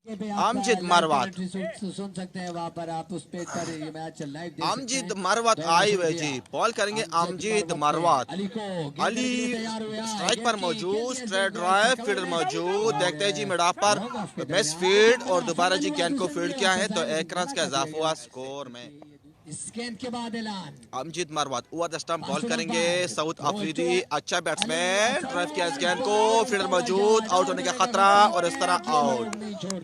अमजद मरवत सुन सकते हैं वहाँ पर आप उस पेज पर ये मैच लाइव देख सकते हैं। अमजद मरवत आए हुए जी, बॉल करेंगे अमजद मरवत। अली स्ट्राइक पर मौजूद, स्ट्रेट ड्राइव, फील्डर मौजूद, देखते हैं जी मिडा पर मिस फील्ड और दोबारा जी गेंद को फील्ड किया है तो एक रन का इजाफा हुआ स्कोर में। इस गेंद के बाद ऐलान Amjad Marwat over the stump ball करेंगे, साउथ अफरीदी अच्छा बैट्समैन, ड्राइव किया इस गेंद को, फील्डर मौजूद, आउट होने का खतरा और इस तरह आउट।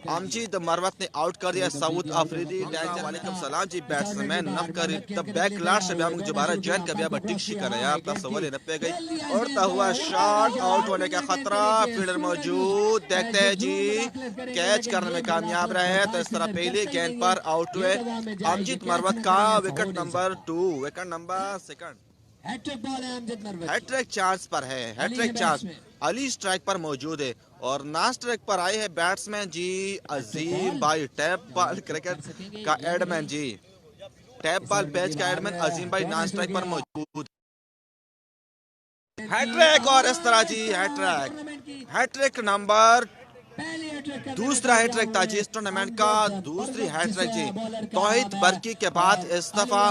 अमजद मरवत ने आउट कर दिया साउथ अफरीदी। वालेकुम सलाम जी बैट्समैन नफ कर तब बैकलाश से हम दोबारा जॉइन कर अब टिक्सी कर यार तब सवाल न पे गई उड़ता हुआ शॉट, आउट होने का खतरा, फील्डर मौजूद, देखते हैं जी कैच करने में कामयाब रहे तो इस तरह पहले गेंद पर आउट हुए। अमजद मरवत का wicket number 2, wicket number second. Hat-trick chance पर है, हैट्रिक चांस। अली स्ट्राइक पर मौजूद है और ना स्ट्राइक पर आए हैं बैट्समैन जी अजीम भाई, टैप बॉल क्रिकेट का एडमैन जी, टैप बॉल पैच का एडमैन अजीम भाई ना स्ट्राइक पर मौजूद। हैट्रिक और इस तरह जी हैट्रिक, हैट्रिक नंबर दूसरा हैट्रिक था जी इस टूर्नामेंट का, दूसरी हैट्रिक जी तौहीद बरकी के बाद इस दफा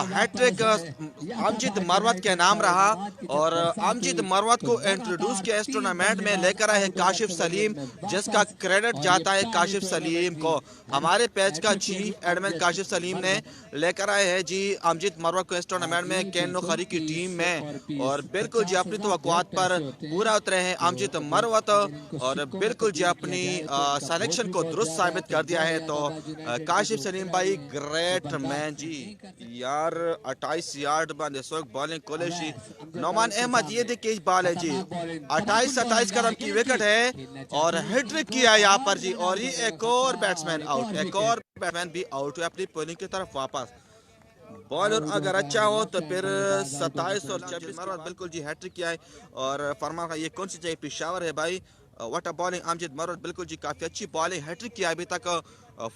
हैट्रिक अमजद मरवत के नाम रहा और अमजद मरवत को इंट्रोड्यूस किया इस टूर्नामेंट में लेकर आए काशिफ सलीम, जिसका क्रेडिट जाता है काशिफ सलीम को। हमारे पैच का चीफ एडमिन काशिफ सलीम ने लेकर आए हैं जी अमजद मरवत को इस टूर्नामेंट में केनो खरी की टीम में और बिल्कुल जी अपनी तवक्कुआत पर पूरा उतरे हैं अमजद मरवत और बिल्कुल जी अपनी सिलेक्शन को दुरुस्त साबित कर दिया है। तो काशिफ सलीम भाई ग्रेट मैन जी यार, 28 यार्ड बंद इस वक्त बॉलिंग कोलेशी। नौमान अहमद ये देखिए बॉल है जी 28-27 कदम की विकेट है और हैट्रिक किया यहाँ पर जी और ये एक और बैट्समैन आउट, एक और बैट्समैन भी आउट हुआ अपनी बॉलिंग की तरफ वापस। बॉलर अगर अच्छा हो तो फिर 27 और 26 बिल्कुल जी हैट्रिक किया है और फरमा का ये कौन सी जगह पेशावर है भाई, what a bowling Amjad Marwat, बिल्कुल जी काफी अच्छी बॉलिंग, हैट्रिक किया अभी तक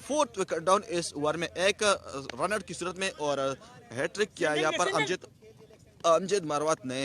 4th विकेट डाउन इस ओवर में एक रनआउट की सूरत में और हैट्रिक किया यहाँ पर अमजद मरवत ने।